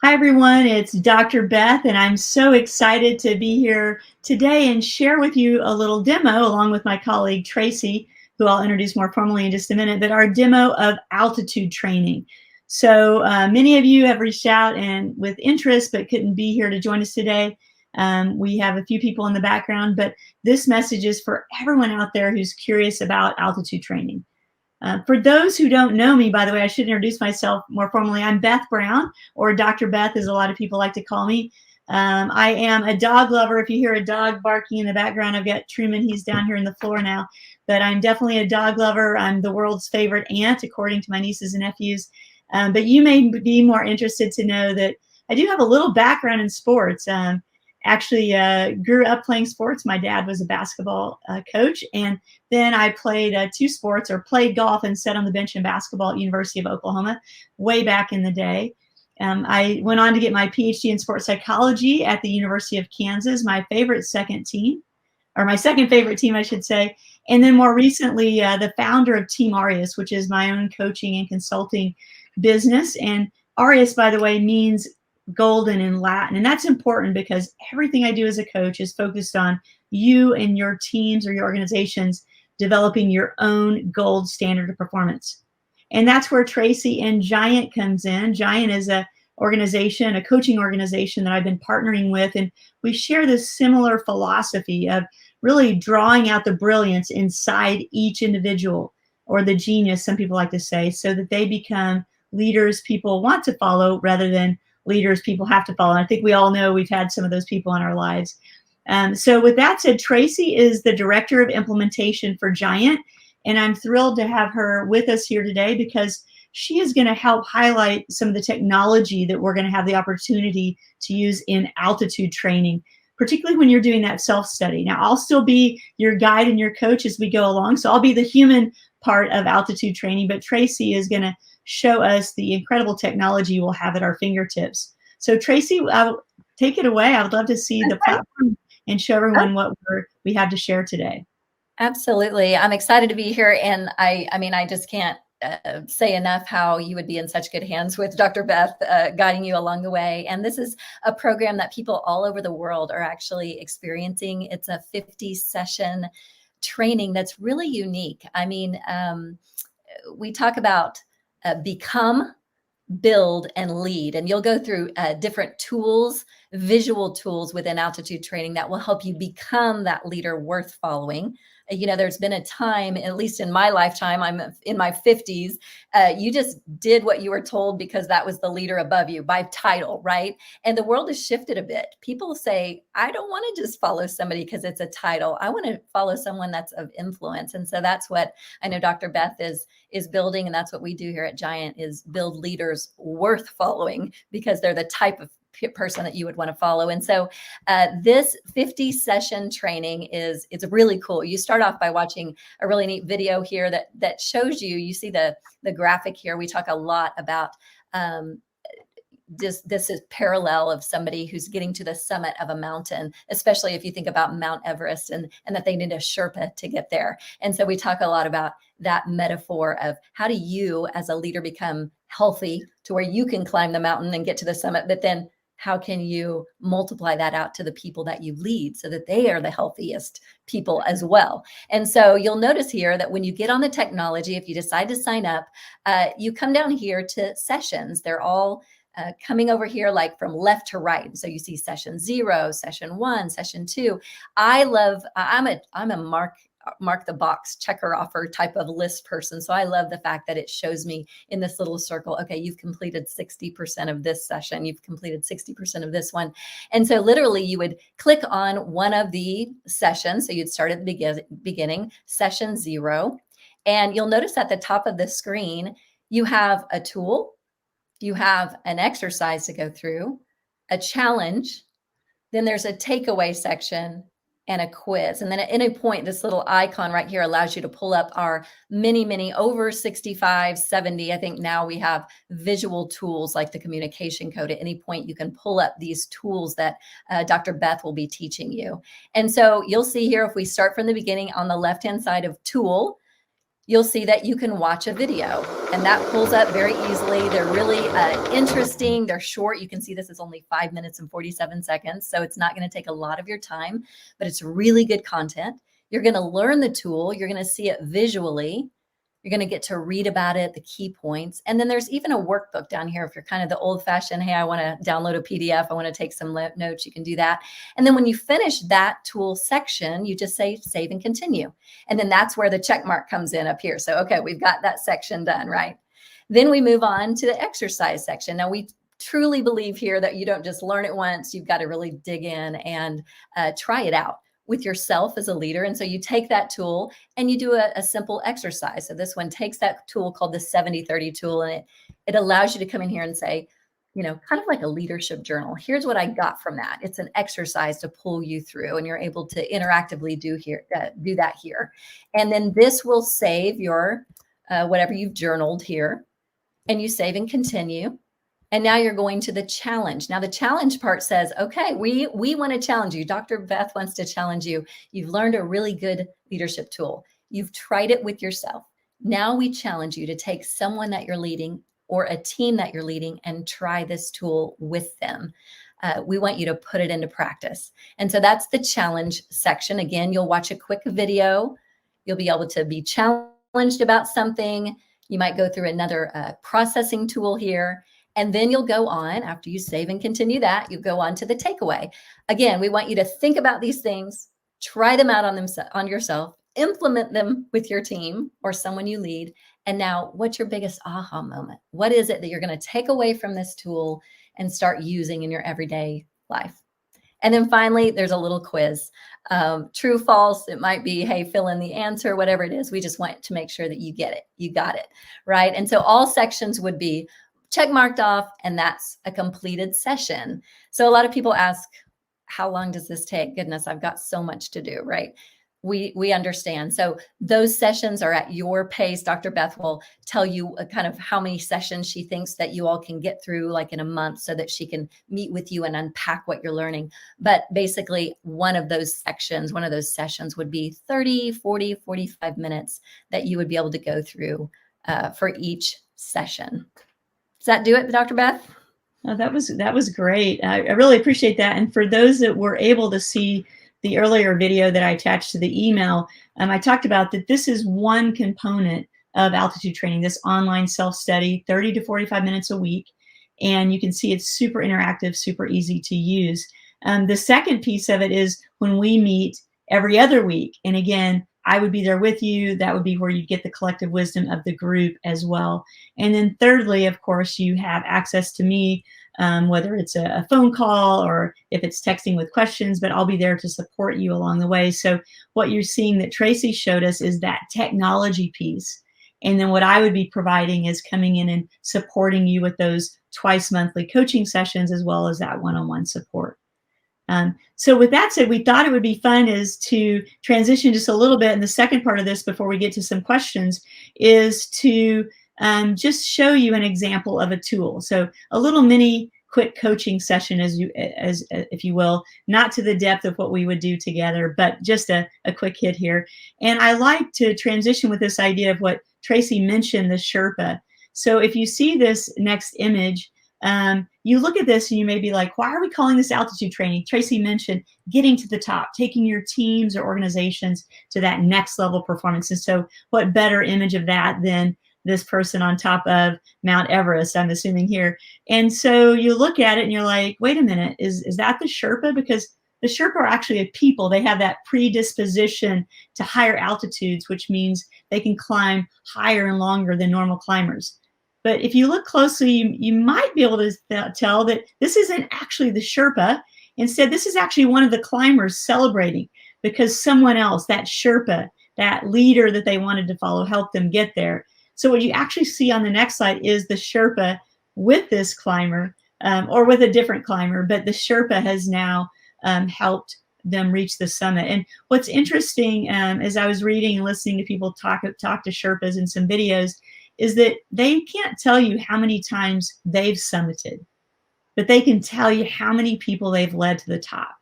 Hi, everyone. It's Dr. Beth, and I'm so excited to be here today and share with you a little demo along with my colleague Tracy, who I'll introduce more formally in just a minute, but our demo of altitude training. So many of you have reached out and with interest, but couldn't be here to join us today. We have a few people in the background, but this message is for everyone out there who's curious about altitude training. For those who don't know me, by the way, I should introduce myself more formally. I'm Beth Brown, or Dr. Beth, as a lot of people like to call me. I am a dog lover. If you hear a dog barking in the background, I've got Truman. He's down here in the floor now. But I'm definitely a dog lover. I'm the world's favorite aunt, according to my nieces and nephews. But you may be more interested to know that I do have a little background in sports. Actually grew up playing sports. My dad was a basketball coach, and then I played two sports, or played golf and sat on the bench in basketball at University of Oklahoma way back in the day. I went on to get my PhD in sports psychology at the University of Kansas, my second favorite team, I should say. And then more recently, the founder of Team Arias, which is my own coaching and consulting business. And Arias, by the way, means golden in Latin. And that's important because everything I do as a coach is focused on you and your teams or your organizations developing your own gold standard of performance. And that's where Tracy and Giant comes in. Giant is a coaching organization that I've been partnering with, and we share this similar philosophy of really drawing out the brilliance inside each individual, or the genius, some people like to say, so that they become leaders people want to follow rather than leaders people have to follow. And I think we all know we've had some of those people in our lives. So with that said, Tracy is the Director of Implementation for Giant, and I'm thrilled to have her with us here today because she is going to help highlight some of the technology that we're going to have the opportunity to use in altitude training, particularly when you're doing that self-study. Now, I'll still be your guide and your coach as we go along, so I'll be the human part of altitude training, but Tracy is going to show us the incredible technology we'll have at our fingertips. So Tracy, take it away. I would love to see the platform and show everyone what we have to share today. Absolutely. I'm excited to be here. And I just can't say enough how you would be in such good hands with Dr. Beth guiding you along the way. And this is a program that people all over the world are actually experiencing. It's a 50-session training that's really unique. We talk about become, build, and lead. And you'll go through different tools, visual tools within altitude training that will help you become that leader worth following. There's been a time, at least in my lifetime, I'm in my 50s, you just did what you were told because that was the leader above you by title, right? And the world has shifted a bit. People say, I don't want to just follow somebody because it's a title. I want to follow someone that's of influence. And so that's what I know Dr. Beth is building. And that's what we do here at Giant, is build leaders worth following because they're the type of person that you would want to follow. And so this 50-session training it's really cool. You start off by watching a really neat video here that shows you see the graphic here. We talk a lot about this is parallel of somebody who's getting to the summit of a mountain, especially if you think about Mount Everest and that they need a Sherpa to get there. And so we talk a lot about that metaphor of how do you as a leader become healthy to where you can climb the mountain and get to the summit, but then how can you multiply that out to the people that you lead so that they are the healthiest people as well? And so you'll notice here that when you get on the technology, if you decide to sign up, you come down here to sessions. They're all coming over here like from left to right. So you see session 0, session 1, session 2. I'm a mark the box checker offer type of list person. So I love the fact that it shows me in this little circle, okay, you've completed 60% of this session. You've completed 60% of this one. And so literally you would click on one of the sessions. So you'd start at the beginning, session 0. And you'll notice at the top of the screen, you have a tool, you have an exercise to go through, a challenge, then there's a takeaway section, and a quiz. And then at any point, this little icon right here allows you to pull up our many over 65, 70. I think now we have visual tools like the communication code. At any point, you can pull up these tools that Dr. Beth will be teaching you. And so you'll see here, if we start from the beginning on the left-hand side of tool, you'll see that you can watch a video, and that pulls up very easily. They're really interesting. They're short. You can see this is only 5 minutes and 47 seconds. So it's not going to take a lot of your time, but it's really good content. You're going to learn the tool. You're going to see it visually. You're going to get to read about it, the key points. And then there's even a workbook down here. If you're kind of the old fashioned, hey, I want to download a PDF, I want to take some notes, you can do that. And then when you finish that tool section, you just say save and continue. And then that's where the check mark comes in up here. So, okay, we've got that section done, right? Then we move on to the exercise section. Now we truly believe here that you don't just learn it once, you've got to really dig in and try it out with yourself as a leader. And so you take that tool and you do a simple exercise. So this one takes that tool called the 70-30 tool, and it allows you to come in here and say, kind of like a leadership journal. Here's what I got from that. It's an exercise to pull you through, and you're able to interactively do that here. And then this will save your whatever you've journaled here, and you save and continue. And now you're going to the challenge. Now the challenge part says, okay, we want to challenge you. Dr. Beth wants to challenge you. You've learned a really good leadership tool. You've tried it with yourself. Now we challenge you to take someone that you're leading or a team that you're leading and try this tool with them. We want you to put it into practice. And so that's the challenge section. Again, you'll watch a quick video. You'll be able to be challenged about something. You might go through another processing tool here. And then you'll go on, after you save and continue that, you go on to the takeaway. Again, we want you to think about these things, try them out on yourself, implement them with your team or someone you lead. And now, what's your biggest aha moment? What is it that you're going to take away from this tool and start using in your everyday life? And then finally, there's a little quiz. True, false, it might be, hey, fill in the answer, whatever it is. We just want to make sure that you get it. You got it, right? And so all sections would be check marked off, and that's a completed session. So a lot of people ask, how long does this take? Goodness, I've got so much to do, right? We understand. So those sessions are at your pace. Dr. Beth will tell you kind of how many sessions she thinks that you all can get through like in a month so that she can meet with you and unpack what you're learning. But basically one of those sessions would be 30, 40, 45 minutes that you would be able to go through for each session. Does that do it, Dr. Beth? Oh, that was great. I really appreciate that. And for those that were able to see the earlier video that I attached to the email, I talked about that this is one component of altitude training, this online self-study, 30 to 45 minutes a week. And you can see it's super interactive, super easy to use. The second piece of it is when we meet every other week. And again, I would be there with you. That would be where you get the collective wisdom of the group as well. And then thirdly, of course, you have access to me, whether it's a phone call or if it's texting with questions, but I'll be there to support you along the way. So what you're seeing that Tracy showed us is that technology piece. And then what I would be providing is coming in and supporting you with those twice monthly coaching sessions, as well as that one-on-one support. So with that said, we thought it would be fun is to transition just a little bit. And the second part of this, before we get to some questions, is to just show you an example of a tool. So a little mini quick coaching session, as if you will, not to the depth of what we would do together, but just a quick hit here. And I like to transition with this idea of what Tracy mentioned, the Sherpa. So if you see this next image, you look at this and you may be like, why are we calling this altitude training? Tracy mentioned getting to the top, taking your teams or organizations to that next level performance. And so what better image of that than this person on top of Mount Everest, I'm assuming here. And so you look at it and you're like, wait a minute, is that the Sherpa? Because the Sherpa are actually a people. They have that predisposition to higher altitudes, which means they can climb higher and longer than normal climbers. But if you look closely, you might be able to tell that this isn't actually the Sherpa. Instead, this is actually one of the climbers celebrating because someone else, that Sherpa, that leader that they wanted to follow, helped them get there. So what you actually see on the next slide is the Sherpa with this climber or with a different climber, but the Sherpa has now helped them reach the summit. And what's interesting, as I was reading and listening to people talk to Sherpas in some videos, is that they can't tell you how many times they've summited, but they can tell you how many people they've led to the top.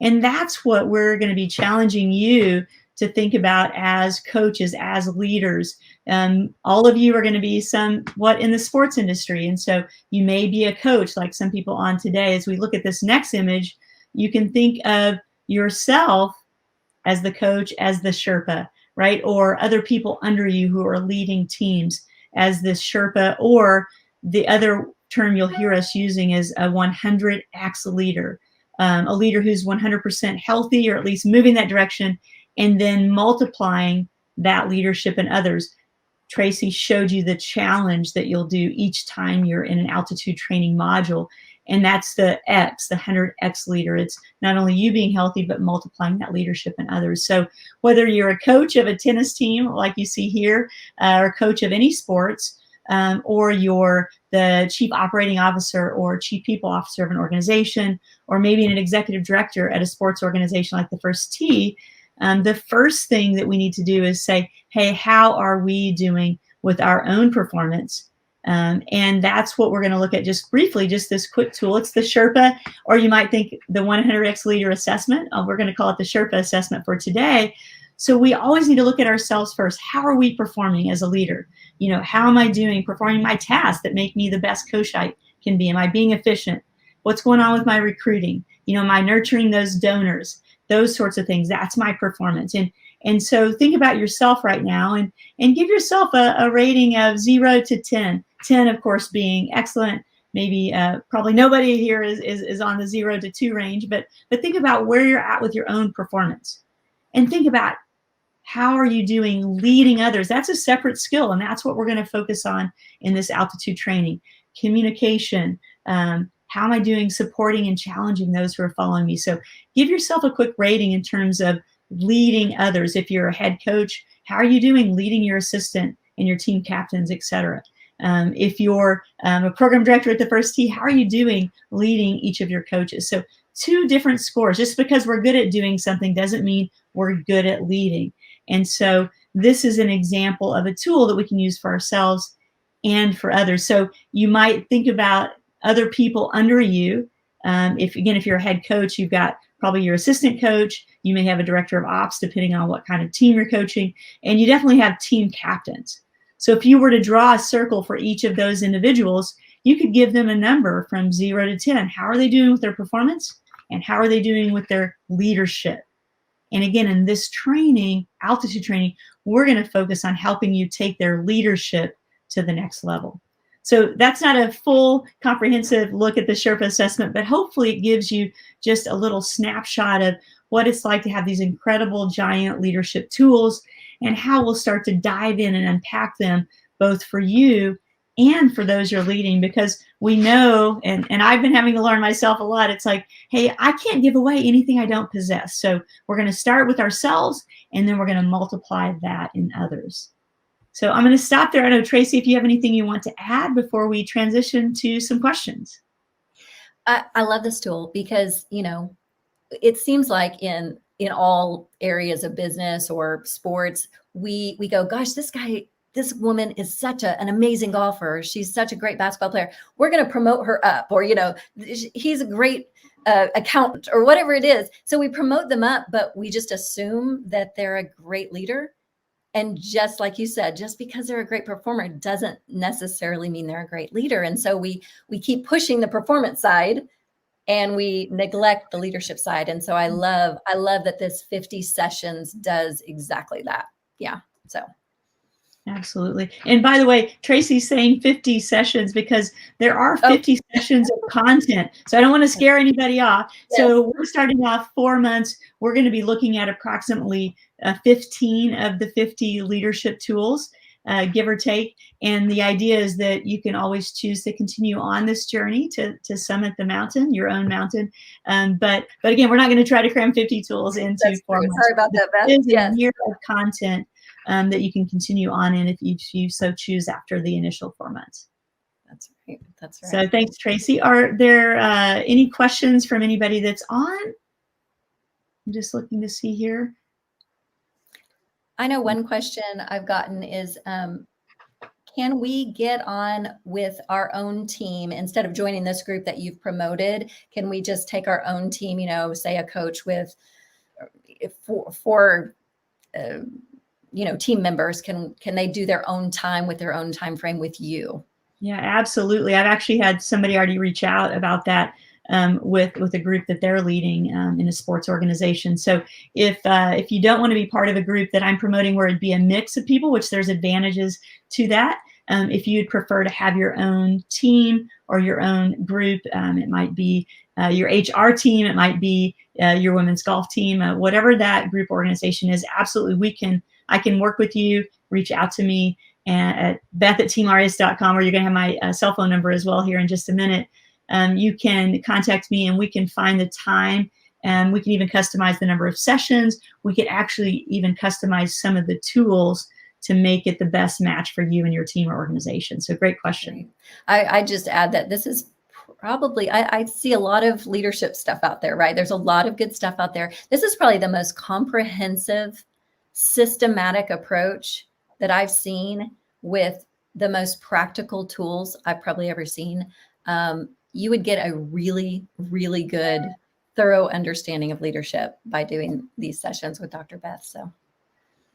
And that's what we're going to be challenging you to think about as coaches, as leaders. All of you are going to be somewhat in the sports industry. And so you may be a coach like some people on today. As we look at this next image, you can think of yourself as the coach, as the Sherpa, right? Or other people under you who are leading teams as this Sherpa, or the other term you'll hear us using is a 100X leader, a leader who's 100% healthy, or at least moving that direction, and then multiplying that leadership in others. Tracy showed you the challenge that you'll do each time you're in an altitude training module. And that's the X, the 100X leader. It's not only you being healthy, but multiplying that leadership in others. So whether you're a coach of a tennis team, like you see here, or a coach of any sports, or you're the chief operating officer or chief people officer of an organization, or maybe an executive director at a sports organization like the First Tee, the first thing that we need to do is say, hey, how are we doing with our own performance? And that's what we're going to look at just briefly, just this quick tool. It's the Sherpa, or you might think the 100X leader assessment. We're going to call it the Sherpa assessment for today. So we always need to look at ourselves first. How are we performing as a leader? How am I doing performing my tasks that make me the best coach I can be? Am I being efficient? What's going on with my recruiting? Am I nurturing those donors? Those sorts of things. That's my performance. And so think about yourself right now and give yourself a rating of 0 to 10. 10, of course, being excellent. Maybe probably nobody here is on the 0 to 2 range, but think about where you're at with your own performance. And think about, how are you doing leading others? That's a separate skill, and that's what we're going to focus on in this altitude training. Communication. How am I doing supporting and challenging those who are following me? So give yourself a quick rating in terms of leading others. If you're a head coach, how are you doing leading your assistant and your team captains, etc.? If you're a program director at the First Tee, how are you doing leading each of your coaches? So 2 different scores. Just because we're good at doing something doesn't mean we're good at leading. And so this is an example of a tool that we can use for ourselves and for others. So you might think about other people under you. If you're a head coach, you've got probably your assistant coach. You may have a director of ops, depending on what kind of team you're coaching. And you definitely have team captains. So if you were to draw a circle for each of those individuals, you could give them a number from 0 to 10. How are they doing with their performance? And how are they doing with their leadership? And again, in this training, altitude training, we're going to focus on helping you take their leadership to the next level. So that's not a full comprehensive look at the Sherpa assessment, but hopefully it gives you just a little snapshot of what it's like to have these incredible giant leadership tools, and how we'll start to dive in and unpack them both for you and for those you're leading, because we know, and I've been having to learn myself a lot, it's like, hey, I can't give away anything I don't possess. So we're going to start with ourselves, and then we're going to multiply that in others. So I'm going to stop there. I know, Tracy, if you have anything you want to add before we transition to some questions. I love this tool because, it seems like in all areas of business or sports, we go, gosh, this woman is such an amazing golfer. She's such a great basketball player. We're going to promote her up, or, he's a great accountant, or whatever it is. So we promote them up, but we just assume that they're a great leader. And just like you said, just because they're a great performer doesn't necessarily mean they're a great leader. And so we keep pushing the performance side, and we neglect the leadership side. And so I love that this 50 sessions does exactly that. Yeah. So. Absolutely. And by the way, Tracy's saying 50 sessions because there are 50 sessions of content. So I don't want to scare anybody off. Yes. So we're starting off 4 months. We're going to be looking at approximately 15 of the 50 leadership tools, give or take. And the idea is that you can always choose to continue on this journey to summit the mountain, your own mountain. But again, we're not going to try to cram 50 tools into 4 months. Sorry about that, Beth. It is a year of content that you can continue on in if you so choose after the initial 4 months. That's right. That's right. So thanks, Tracy. Are there any questions from anybody that's on? I'm just looking to see here. I know one question I've gotten is, can we get on with our own team instead of joining this group that you've promoted? Can we just take our own team, say a coach with four team members, can they do their own time with their own time frame with you? Yeah, absolutely. I've actually had somebody already reach out about that with a group that they're leading in a sports organization. So if you don't want to be part of a group that I'm promoting where it'd be a mix of people, which there's advantages to that. If you'd prefer to have your own team or your own group, it might be your HR team, it might be your women's golf team, whatever that group organization is. Absolutely, I can work with you. Reach out to me at beth@teamarias.com, or you're going to have my cell phone number as well here in just a minute. You can contact me and we can find the time, and we can even customize the number of sessions. We could actually even customize some of the tools to make it the best match for you and your team or organization. So great question. I just add that this is probably, I see a lot of leadership stuff out there, right? There's a lot of good stuff out there. This is probably the most comprehensive, systematic approach that I've seen, with the most practical tools I've probably ever seen. You would get a really, really good, thorough understanding of leadership by doing these sessions with Dr. Beth. So.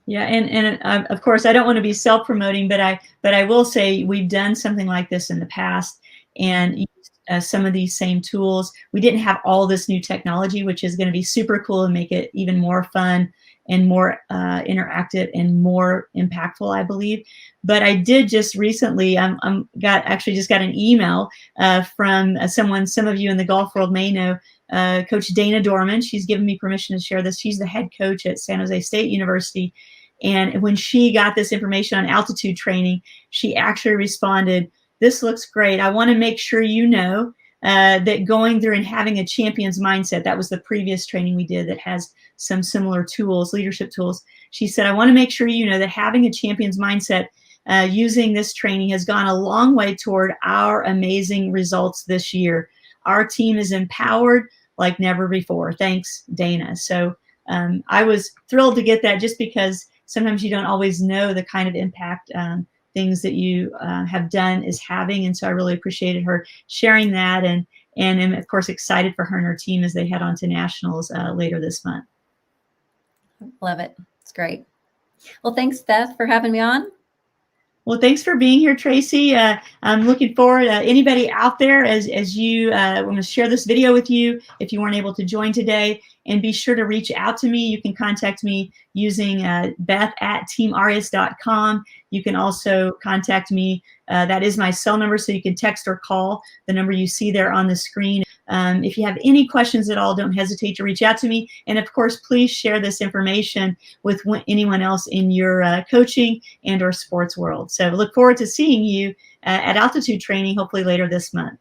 Yeah, and of course, I don't want to be self-promoting, but I will say we've done something like this in the past, and used some of these same tools. We didn't have all this new technology, which is going to be super cool and make it even more fun and more interactive and more impactful, I believe. But I did just recently, just got an email from someone some of you in the golf world may know, Coach Dana Dorman. She's given me permission to share this. She's the head coach at San Jose State University. And when she got this information on altitude training, she actually responded, "This looks great. I want to make sure you know that going through and having a champion's mindset," that was the previous training we did that has some similar tools, leadership tools. She said, "I want to make sure you know that having a champion's mindset using this training has gone a long way toward our amazing results this year. Our team is empowered like never before. Thanks, Dana." So I was thrilled to get that, just because sometimes you don't always know the kind of impact things that you have done is having. And so I really appreciated her sharing that, and am of course excited for her and her team as they head on to nationals later this month. Love it. It's great. Well, thanks, Beth, for having me on. Well, thanks for being here, Tracy. I'm looking forward to anybody out there as you want to share this video with you if you weren't able to join today. And be sure to reach out to me. You can contact me using beth@teamarias.com. You can also contact me. That is my cell number, so you can text or call the number you see there on the screen. If you have any questions at all, don't hesitate to reach out to me. And of course, please share this information with anyone else in your coaching and or sports world. So look forward to seeing you at altitude training, hopefully later this month.